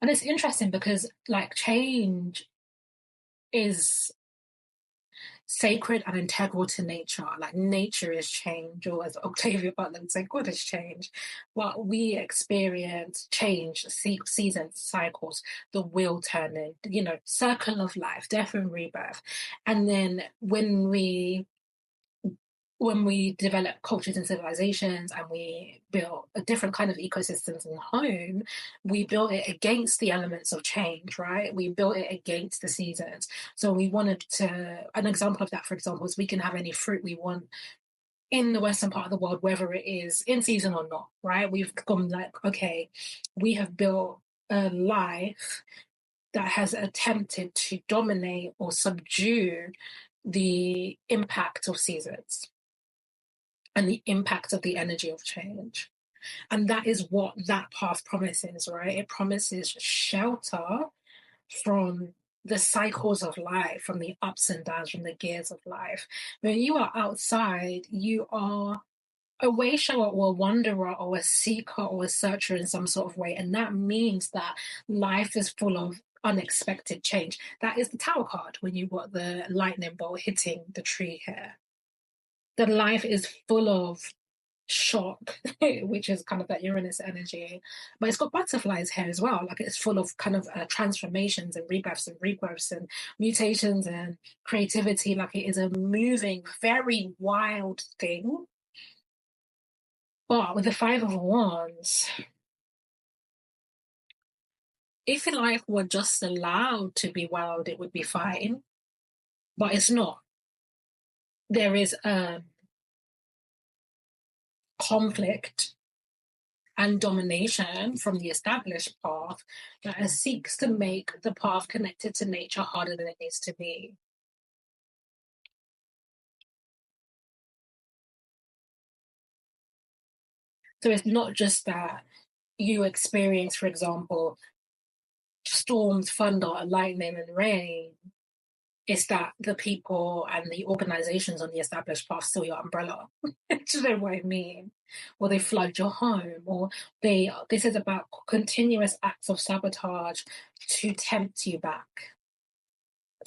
And it's interesting because like change is sacred and integral to nature. Like nature is change, or as Octavia Butler would say, God is change. But we experience change, seasons, cycles, the wheel turning, circle of life, death and rebirth. And then when we develop cultures and civilizations and we built a different kind of ecosystems and home, we built it against the elements of change, right? We built it against the seasons. So we wanted to, an example of that, for example, is we can have any fruit we want in the Western part of the world, whether it is in season or not, right? We've gone like, okay, we have built a life that has attempted to dominate or subdue the impact of seasons and the impact of the energy of change. And that is what that path promises, right? It promises shelter from the cycles of life, from the ups and downs, from the gears of life. When you are outside, you are a wayshower or a wanderer or a seeker or a searcher in some sort of way. And that means that life is full of unexpected change. That is the Tower card when you got the lightning bolt hitting the tree here. The life is full of shock, which is kind of that Uranus energy, but it's got butterflies here as well. Like it's full of kind of transformations and rebirths and mutations and creativity. Like it is a moving, very wild thing. But with the Five of Wands, if life were just allowed to be wild, it would be fine. But it's not. There is conflict and domination from the established path that seeks to make the path connected to nature harder than it needs to be. So it's not just that you experience, for example, storms, thunder, lightning, and rain. It's that the people and the organizations on the established path steal your umbrella. Do you know what I mean? Or they flood your home, or this is about continuous acts of sabotage to tempt you back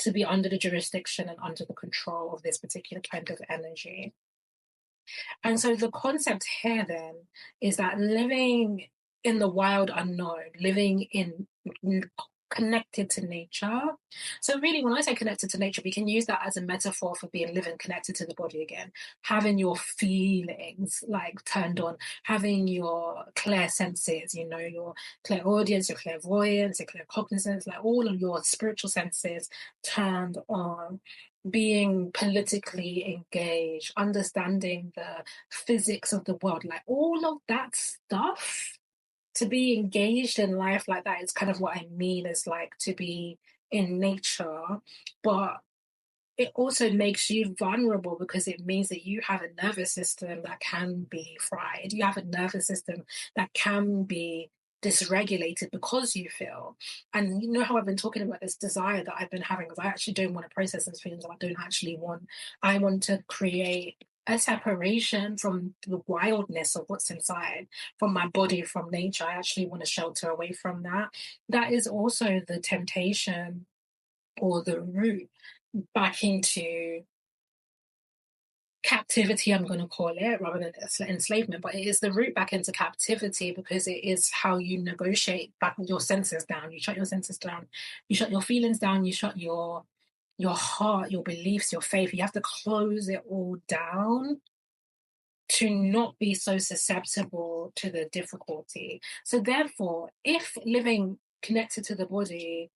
to be under the jurisdiction and under the control of this particular kind of energy. And so the concept here then is that living in the wild unknown, living in connected to nature. So really, when I say connected to nature, we can use that as a metaphor for being living connected to the body again, having your feelings like turned on, having your clear senses, your clairaudience, your clairvoyance, your claircognizance, like all of your spiritual senses turned on, being politically engaged, understanding the physics of the world, like all of that stuff. To be engaged in life like that is kind of what I mean is like to be in nature, but it also makes you vulnerable because it means that you have a nervous system that can be fried. You have a nervous system that can be dysregulated because you feel. And you know how I've been talking about this desire that I've been having because I actually don't want to process those feelings. I want to create a separation from the wildness of what's inside, from my body, from nature. I actually want to shelter away from that. That is also the temptation or the route back into captivity, I'm going to call it, rather than enslavement, but it is the route back into captivity because it is how you negotiate back your senses down. You shut your senses down, you shut your feelings down, you shut your heart, your beliefs, your faith. You have to close it all down to not be so susceptible to the difficulty. So therefore, if living connected to the body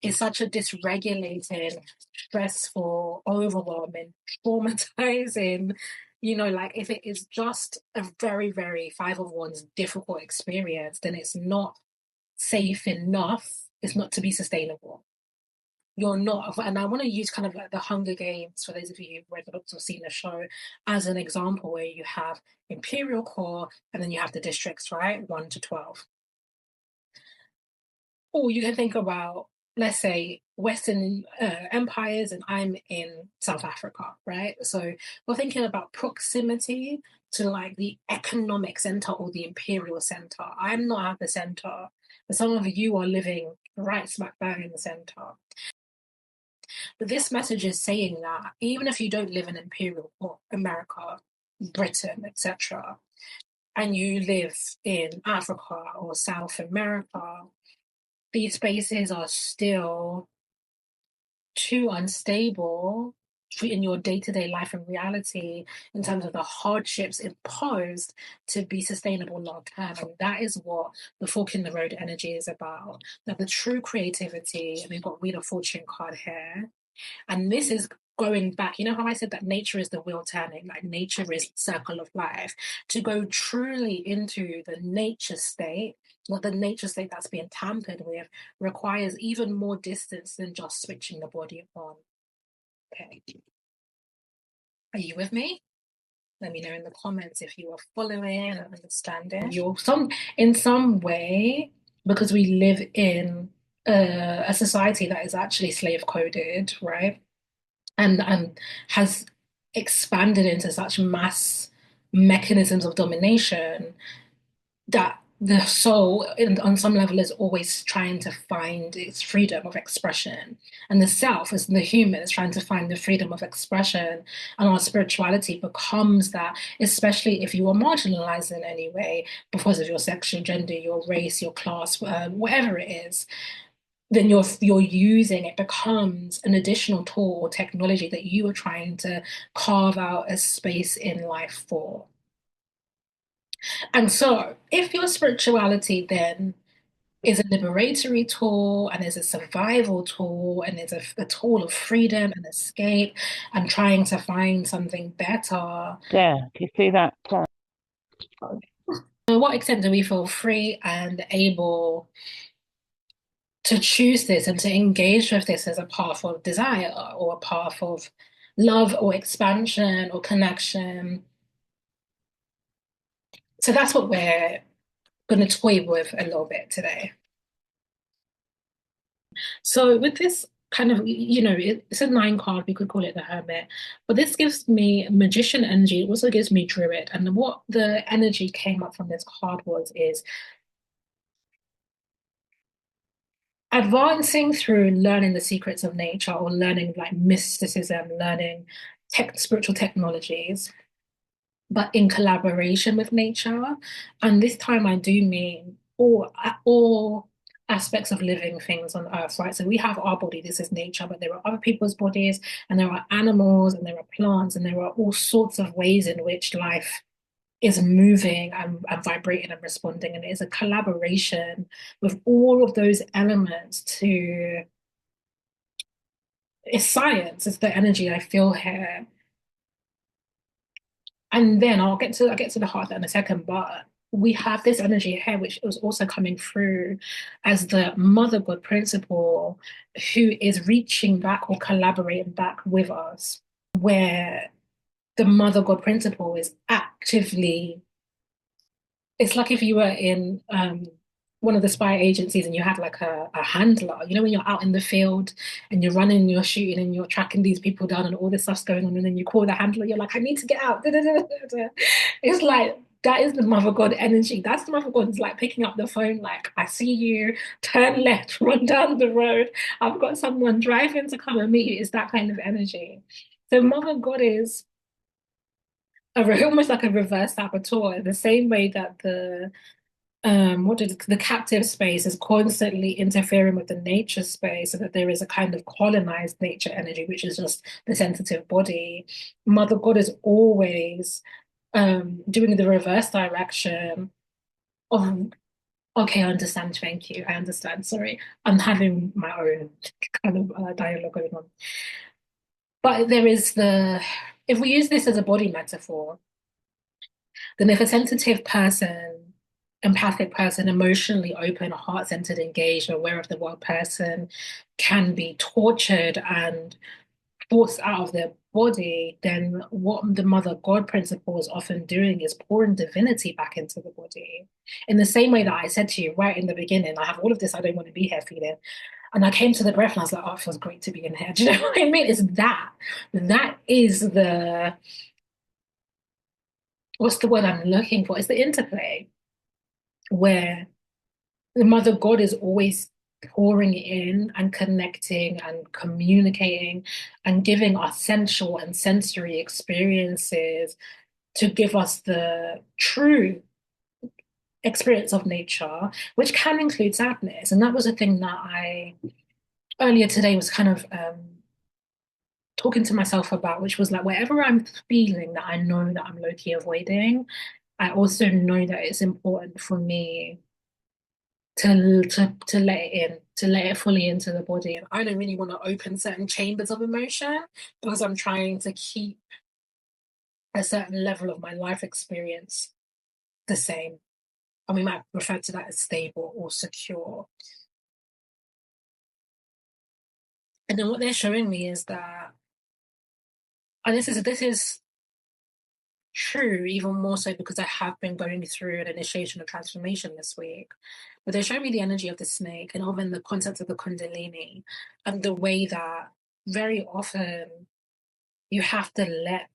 is such a dysregulated, stressful, overwhelming, traumatizing, like if it is just a very, very Five of Wands difficult experience, then it's not safe enough. It's not to be sustainable. You're not, and I want to use kind of like the Hunger Games, for those of you who've read the books or seen the show, as an example where you have Imperial Core and then you have the districts, right? 1 to 12. Or you can think about, let's say, Western empires, and I'm in South Africa, right? So we're thinking about proximity to like the economic center or the imperial center. I'm not at the center. But some of you are living right smack bang in the center. But this message is saying that even if you don't live in Imperial or America, Britain, etc., and you live in Africa or South America, these spaces are still too unstable in your day-to-day life and reality in terms of the hardships imposed to be sustainable long term. And that is what the fork in the road energy is about. That the true creativity, and we've got Wheel of Fortune card here, and this is going back, you know how I said that nature is the wheel turning, like nature is the circle of life. To go truly into the nature state, not the nature state that's being tampered with, requires even more distance than just switching the body on. Okay. Are you with me? Let me know in the comments if you are following and understanding. In some way, because we live in a society that is actually slave coded, right? And has expanded into such mass mechanisms of domination that the soul on some level is always trying to find its freedom of expression, and the self as the human is trying to find the freedom of expression, and our spirituality becomes that, especially if you are marginalized in any way because of your sexual gender, your race, your class, whatever it is, then you're using it, becomes an additional tool or technology that you are trying to carve out a space in life for. And so if your spirituality then is a liberatory tool and is a survival tool and is a tool of freedom and escape and trying to find something better. There, do you see that? To what extent do we feel free and able to choose this and to engage with this as a path of desire or a path of love or expansion or connection? So that's what we're going to toy with a little bit today. So with this kind of, it's a 9 card, we could call it the Hermit, but this gives me magician energy. It also gives me druid. And what the energy came up from this card is advancing through learning the secrets of nature, or learning like mysticism, learning spiritual technologies, but in collaboration with nature. And this time I do mean all aspects of living things on earth, right? So we have our body, this is nature, but there are other people's bodies, and there are animals, and there are plants, and there are all sorts of ways in which life is moving and vibrating and responding. And it is a collaboration with all of those elements to, it's science, it's the energy I feel here. And then I'll get to the heart of that in a second, but we have this energy here, which was also coming through as the mother god principle, who is reaching back or collaborating back with us, where the mother god principle is actively, it's like if you were in one of the spy agencies and you had like a handler, when you're out in the field and you're running, you're shooting, and you're tracking these people down and all this stuff's going on, and then you call the handler, you're like, I need to get out. It's like, that is the mother god energy. That's the mother god. It's like picking up the phone, like, I see you, turn left, run down the road. I've got someone driving to come and meet you. It's that kind of energy. So mother god is almost like a reverse saboteur, the same way that the captive space is constantly interfering with the nature space, so that there is a kind of colonized nature energy, which is just the sensitive body. Mother God is always doing the reverse direction of, okay, I understand, thank you, I understand, sorry, I'm having my own kind of dialogue going on. But there is if we use this as a body metaphor, then if a sensitive person, empathic person, emotionally open, heart-centered, engaged, aware of the world person can be tortured and forced out of their body, then what the mother god principle is often doing is pouring divinity back into the body. In the same way that I said to you right in the beginning, I have all of this I don't want to be here feeling. And I came to the breath and I was like, oh, it feels great to be in here. Do you know what I mean? It's that. That is what's the word I'm looking for? It's the interplay where the Mother God is always pouring in and connecting and communicating and giving us sensual and sensory experiences to give us the true experience of nature, which can include sadness. And that was a thing that I earlier today was kind of talking to myself about, which was like wherever I'm feeling that I know that I'm low-key avoiding, I also know that it's important for me to let it in, to let it fully into the body. And I don't really want to open certain chambers of emotion because I'm trying to keep a certain level of my life experience the same. And we might refer to that as stable or secure. And then what they're showing me is that, and this is true, even more so because I have been going through an initiation of transformation this week. But they show me the energy of the snake and even the concept of the Kundalini and the way that very often you have to let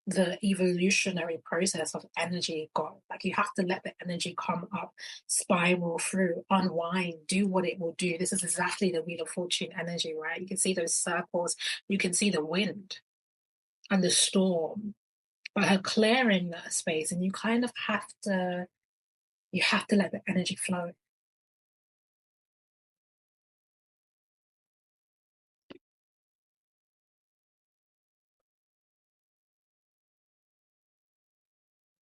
the evolutionary process of energy go. Like you have to let the energy come up, spiral through, unwind, do what it will do. This is exactly the Wheel of Fortune energy, right? You can see those circles, you can see the wind and the storm, but her clearing that space, and you kind of have to let the energy flow.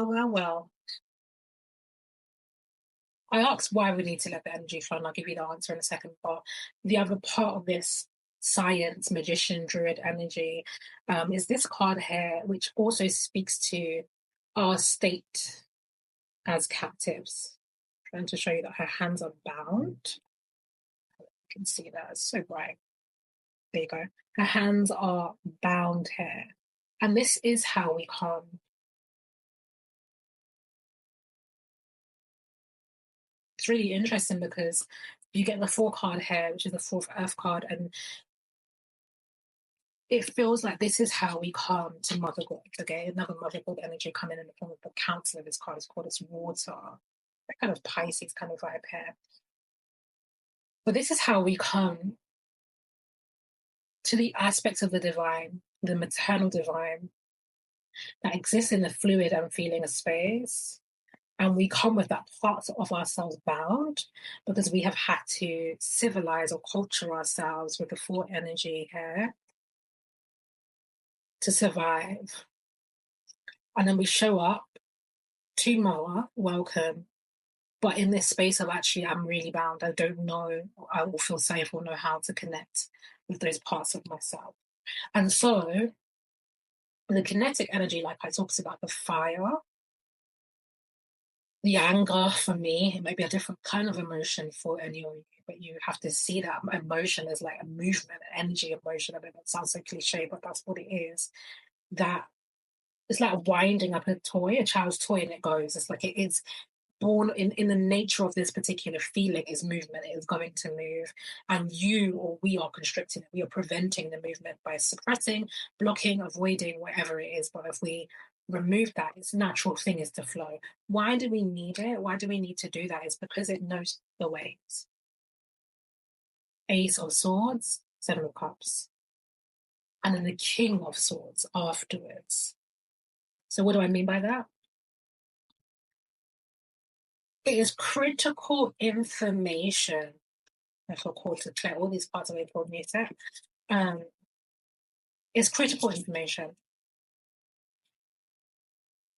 Well, I asked why we need to let the energy flow, and I'll give you the answer in a second. But the other part of this science, magician, druid energy is this card here, which also speaks to our state as captives. I'm trying to show you that her hands are bound. You can see that, it's so bright. There you go. Her hands are bound here. And this is how we come. It's really interesting because you get the four card here, which is the fourth earth card, and it feels like this is how we come to Mother God. Okay, another Mother God energy coming in the form of the Council of this card is called as water. That kind of Pisces kind of vibe here. But this is how we come to the aspects of the divine, the maternal divine that exists in the fluid and feeling of space. And we come with that part of ourselves bound because we have had to civilize or culture ourselves with the full energy here to survive. And then we show up to Moa, welcome. But in this space of actually, I'm really bound. I don't know, I will feel safe or know how to connect with those parts of myself. And so the kinetic energy, like I talks about the fire, the anger for me, it may be a different kind of emotion for any of you, but you have to see that emotion as like a movement, an energy emotion. I mean, that sounds so cliche, but that's what it is. That it's like winding up a toy, a child's toy, and it goes. It's like it is born in the nature of this particular feeling is movement. It is going to move, and you or we are constricting it. We are preventing the movement by suppressing, blocking, avoiding, whatever it is. But if we remove that, its natural thing is to flow. Why do we need it? Why do we need to do that? It's because it knows the ways. Ace of Swords, Seven of Cups, and then the King of Swords afterwards. So what do I mean by that? It is critical information. I feel called to clear all these parts of it for music. It's critical information.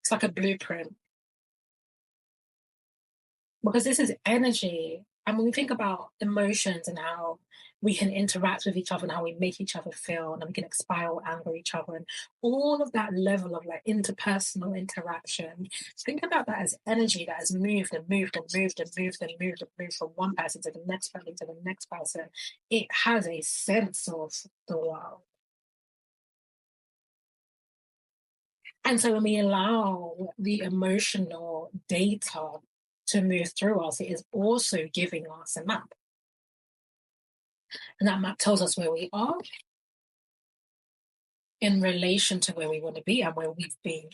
It's like a blueprint because this is energy. And when we think about emotions and how we can interact with each other and how we make each other feel and we can inspire or anger each other and all of that level of like interpersonal interaction, think about that as energy that has moved and moved and moved and moved and moved and moved from one person to the next person to the next person. It has a sense of the world. And so when we allow the emotional data to move through us, it is also giving us a map. And that map tells us where we are in relation to where we want to be and where we've been.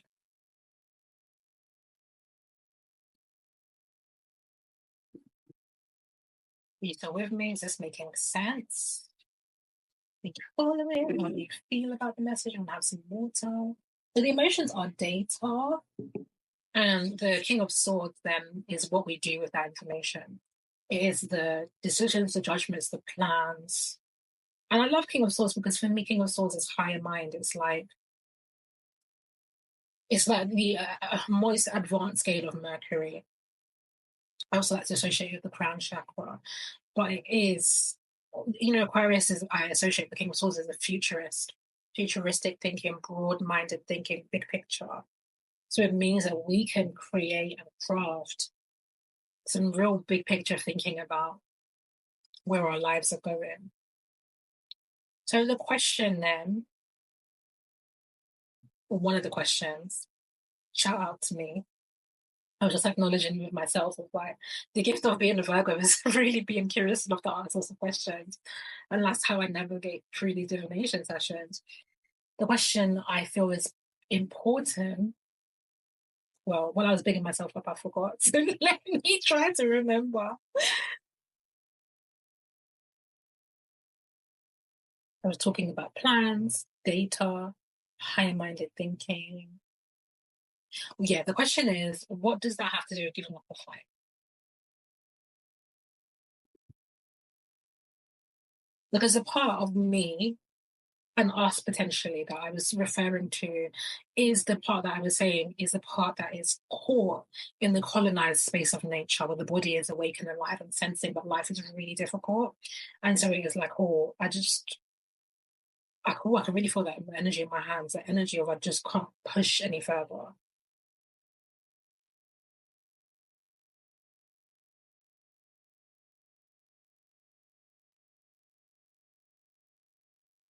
you still with me? Is this making sense? Think you follow it? How do you feel about the message? I'm gonna have some water. So the emotions are data, and the King of Swords then is what we do with that information. It is the decisions, the judgments, the plans. And I love King of Swords because for me, King of Swords is higher mind. It's like the most advanced scale of Mercury. I also like to associate it with the crown chakra, but it is, Aquarius is, I associate the King of Swords as a futuristic thinking, broad-minded thinking, big picture. So it means that we can create and craft some real big picture thinking about where our lives are going. So the question then, or one of the questions, shout out to me. I was just acknowledging with myself of like the gift of being a Virgo is really being curious enough to answer some questions. And that's how I navigate through these divination sessions. The question I feel is important. Well, while I was bigging myself up, I forgot. So let me try to remember. I was talking about plans, data, high-minded thinking. Yeah, the question is, what does that have to do with giving up a fight? Because a part of me and us potentially that I was referring to is the part that I was saying is the part that is core in the colonized space of nature where the body is awake and alive and sensing, but life is really difficult. And so it is like, I can really feel that energy in my hands, that energy of I just can't push any further.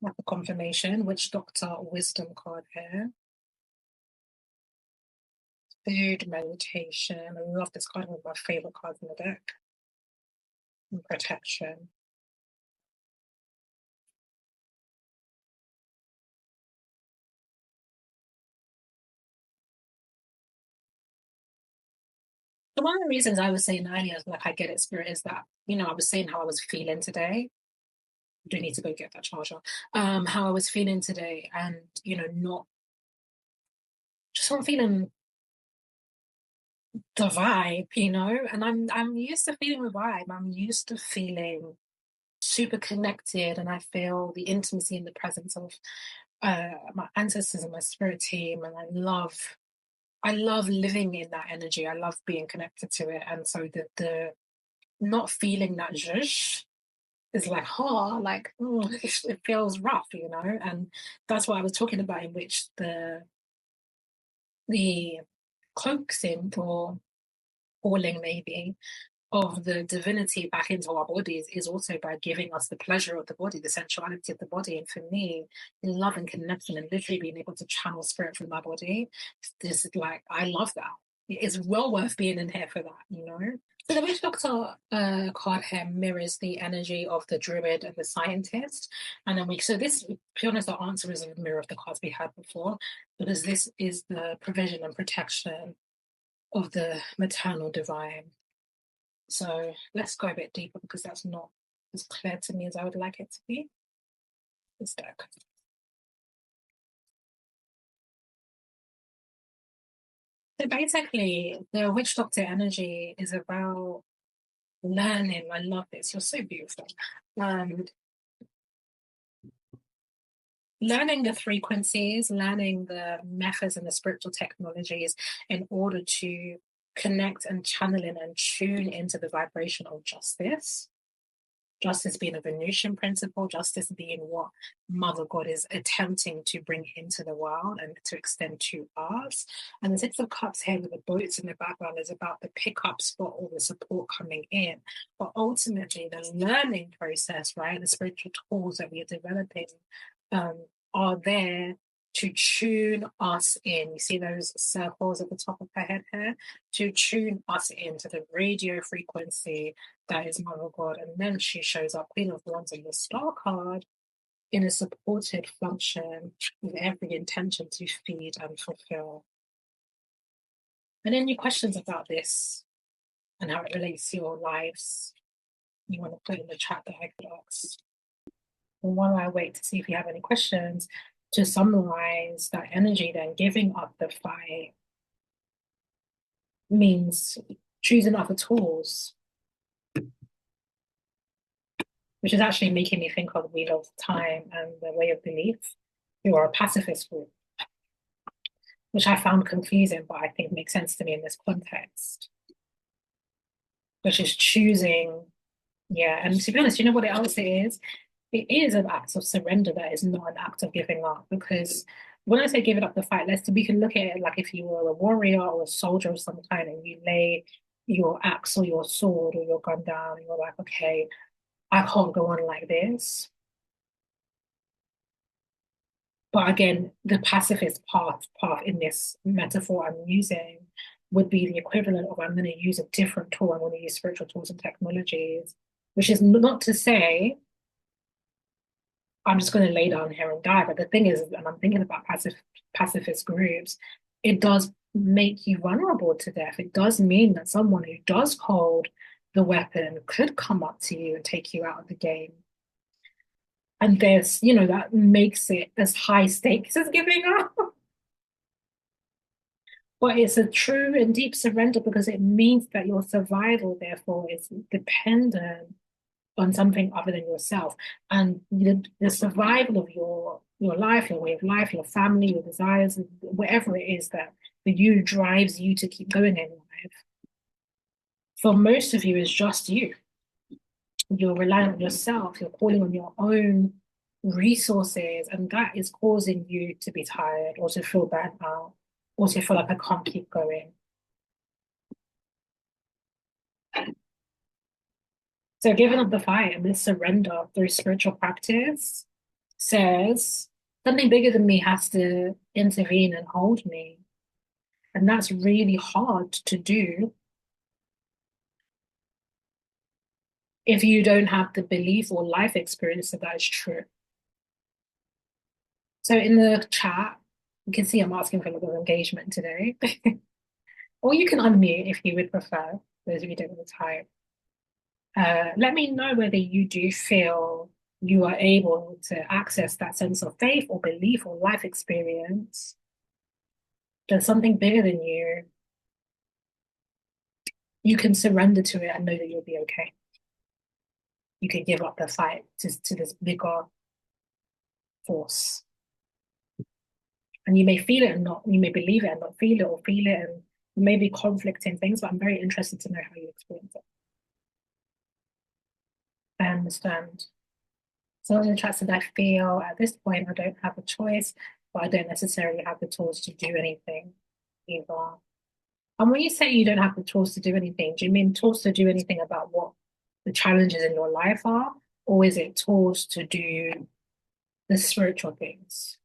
Like a confirmation, witch doctor wisdom card here. Food, meditation. I love this card, one of my favorite cards in the deck. And protection. So one of the reasons I was saying earlier, like I get it, spirit, is that, I was saying how I was feeling today. I do need to go get that charger. How I was feeling today and, not just not feeling the vibe, and I'm used to feeling the vibe. I'm used to feeling super connected and I feel the intimacy and the presence of my ancestors and my spirit team, and I love living in that energy. I love being connected to it. And so the not feeling that zhush is like, it feels rough, and that's what I was talking about, in which the coaxing or calling maybe of the divinity back into our bodies is also by giving us the pleasure of the body, the sensuality of the body. And for me, love and connection and literally being able to channel spirit from my body, this is like, I love that. It's well worth being in here for that. So the witch doctor card here mirrors the energy of the druid and the scientist. And then so this, to be honest, our answer is a mirror of the cards we had before, because this is the provision and protection of the maternal divine. So let's go a bit deeper because that's not as clear to me as I would like it to be. This deck. So basically, the witch doctor energy is about learning. I love this. You're so beautiful. Learning the frequencies, learning the methods and the spiritual technologies in order to connect and channel in and tune into the vibration of justice. Justice being a Venusian principle, justice being what Mother God is attempting to bring into the world and to extend to us. And the Six of Cups here with the boats in the background is about the pickup spot or the support coming in. But ultimately, the learning process, right, the spiritual tools that we are developing are there to tune us in. You see those circles at the top of her head here? To tune us into the radio frequency that is Mother God. And then she shows up, Queen of Wands on the Star card, in a supported function with every intention to feed and fulfill. And any questions about this and how it relates to your lives? you want to put in the chat that I could ask. And while I wait to see if you have any questions, to summarize that energy, then giving up the fight means choosing other tools, which is actually making me think of the Wheel of Time and the Way of Belief, who are a pacifist group, which I found confusing, but I think makes sense to me in this context, which is choosing, and to be honest, you know what else it is? It is an act of surrender that is not an act of giving up, because when I say giving up the fight, we can look at it like if you were a warrior or a soldier of some kind and you lay your axe or your sword or your gun down and you're like, okay, I can't go on like this. But again, the pacifist path in this metaphor I'm using would be the equivalent of I'm going to use a different tool. I'm going to use spiritual tools and technologies, which is not to say I'm just going to lay down here and die. But the thing is, and I'm thinking about pacifist groups, it does make you vulnerable to death. It does mean that someone who does hold the weapon could come up to you and take you out of the game. And there's, that makes it as high stakes as giving up. But it's a true and deep surrender because it means that your survival, therefore, is dependent on something other than yourself. And the survival of your life, your way of life, your family, your desires, whatever it is that for you drives you to keep going in life, for most of you is just you. You're relying on yourself, you're calling on your own resources, and that is causing you to be tired or to feel bad out or to feel like I can't keep going. So giving up the fight and this surrender through spiritual practice says something bigger than me has to intervene and hold me. And that's really hard to do if you don't have the belief or life experience that is true. So in the chat, you can see I'm asking for a little engagement today. Or you can unmute if you would prefer, those of you don't want to type. Let me know whether you do feel you are able to access that sense of faith or belief or life experience. There's something bigger than you. You can surrender to it and know that you'll be okay. You can give up the fight to this bigger force. And you may feel it and not, you may believe it and not feel it, or feel it and maybe conflicting things, but I'm very interested to know how you experience it. I understand. So in the chat said, I feel at this point I don't have a choice, but I don't necessarily have the tools to do anything either. And when you say you don't have the tools to do anything, do you mean tools to do anything about what the challenges in your life are? Or is it tools to do the spiritual things?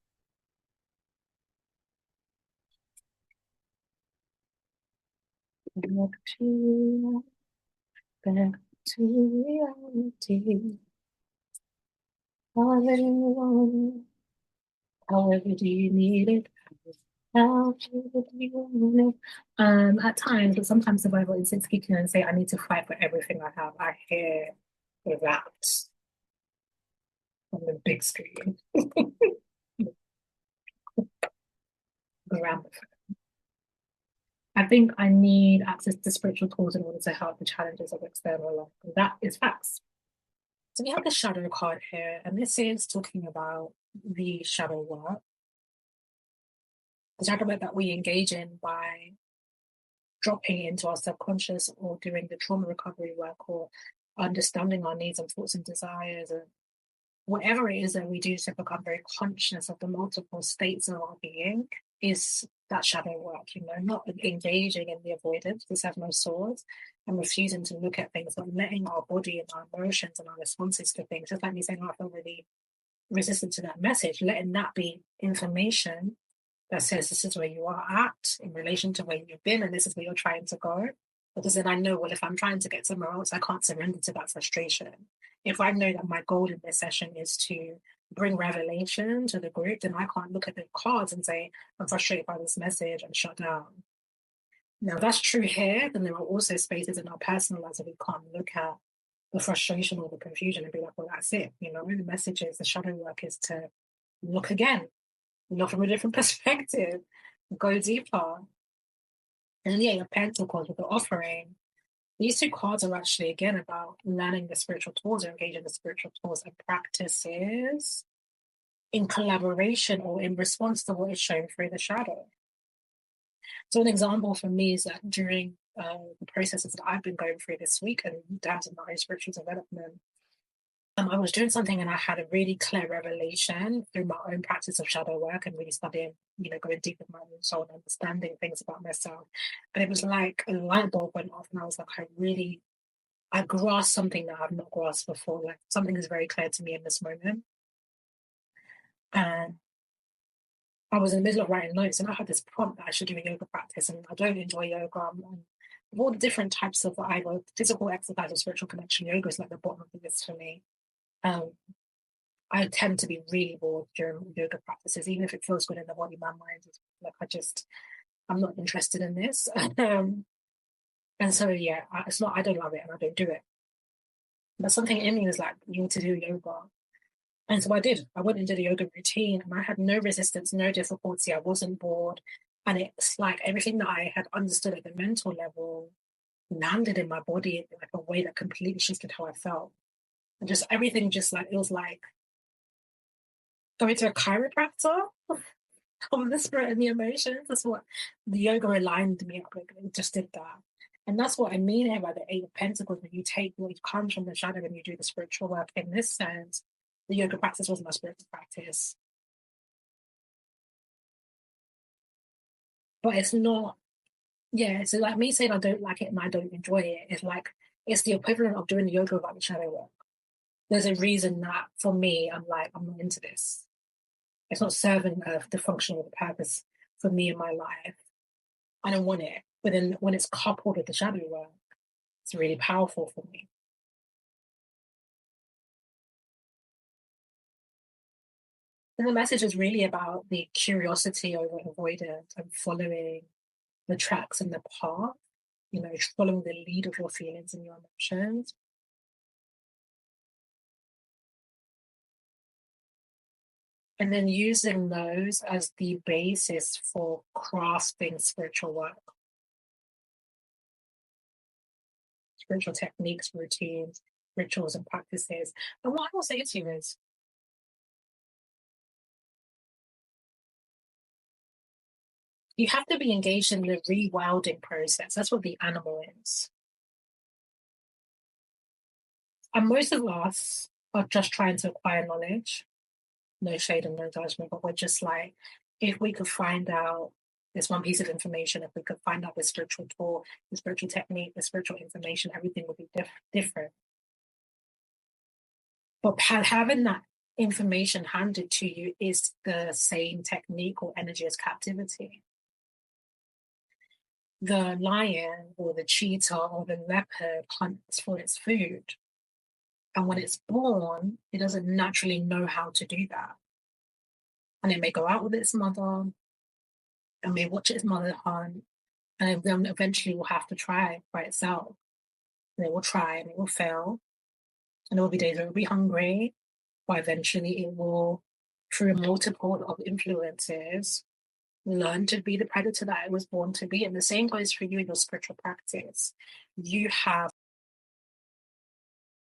Back to reality. However do you need it? How do you want it? At times, but sometimes the Bible is speaking and say, I need to fight for everything I have. I hear that on the big screen. Around I think I need access to spiritual tools in order to help the challenges of external life. And that is facts. So we have the shadow card here, and this is talking about the shadow work. The shadow work that we engage in by dropping into our subconscious or doing the trauma recovery work or understanding our needs and thoughts and desires and whatever it is that we do to become very conscious of the multiple states of our being is that shadow work, not engaging in the avoidance, this have no swords, and refusing to look at things, but letting our body and our emotions and our responses to things, just like me saying, I feel really resistant to that message, letting that be information that says this is where you are at in relation to where you've been and this is where you're trying to go. Because then I know, well, if I'm trying to get somewhere else, I can't surrender to that frustration. If I know that my goal in this session is to bring revelation to the group, then I can't look at the cards and say, I'm frustrated by this message and shut down. Now, that's true here, then there are also spaces in our personal lives that we can't look at the frustration or the confusion and be like, well, that's it. You know, the message is the shadow work is to look again, look from a different perspective, go deeper. And yeah, your pentacles with the offering. These two cards are actually, again, about learning the spiritual tools or engaging the spiritual tools and practices in collaboration or in response to what is shown through the shadow. So an example for me is that during the processes that I've been going through this week and in terms of my own spiritual development, I was doing something and I had a really clear revelation through my own practice of shadow work and really studying, you know, going deep in my own soul and understanding things about myself. And it was like a light bulb went off and I was like, I grasped something that I've not grasped before. Like something is very clear to me in this moment. And I was in the middle of writing notes and I had this prompt that I should do a yoga practice. And I don't enjoy yoga. All the different types of either physical exercise or spiritual connection, yoga is like the bottom of the list for me. I tend to be really bored during yoga practices, even if it feels good in the body, my mind is like, I'm not interested in this. And so, yeah, I don't love it and I don't do it. But something in me was like, you need to do yoga. And so I did. I went and did a yoga routine and I had no resistance, no difficulty. I wasn't bored. And it's like everything that I had understood at the mental level landed in my body in like a way that completely shifted how I felt. And just everything just like, it was like going to a chiropractor of the spirit and the emotions. That's what the yoga aligned me up with. It just did that. And that's what I mean here by the Eight of Pentacles. When you take what comes from the shadow and you do the spiritual work, in this sense, the yoga practice was my spiritual practice. But it's not, yeah, so like me saying I don't like it and I don't enjoy it, it's like, it's the equivalent of doing the yoga without the shadow work. There's a reason that for me, I'm like, I'm not into this. It's not serving the function or the purpose for me in my life. I don't want it. But then when it's coupled with the shadow work, it's really powerful for me. And the message is really about the curiosity over avoidance and following the tracks and the path, you know, following the lead of your feelings and your emotions. And then using those as the basis for crafting spiritual work, spiritual techniques, routines, rituals, and practices. And what I will say to you is, you have to be engaged in the rewilding process. That's what the animal is. And most of us are just trying to acquire knowledge. No shade and no judgment, but we're just like, if we could find out this one piece of information, if we could find out the spiritual tool, the spiritual technique, the spiritual information, everything would be different. But having that information handed to you is the same technique or energy as captivity. The lion or the cheetah or the leopard hunts for its food. And when it's born, it doesn't naturally know how to do that. And it may go out with its mother and may watch its mother hunt, and then eventually will have to try by itself. And it will try and it will fail. And there will be days where it will be hungry, but eventually it will, through a multiple of influences, learn to be the predator that it was born to be. And the same goes for you in your spiritual practice. You have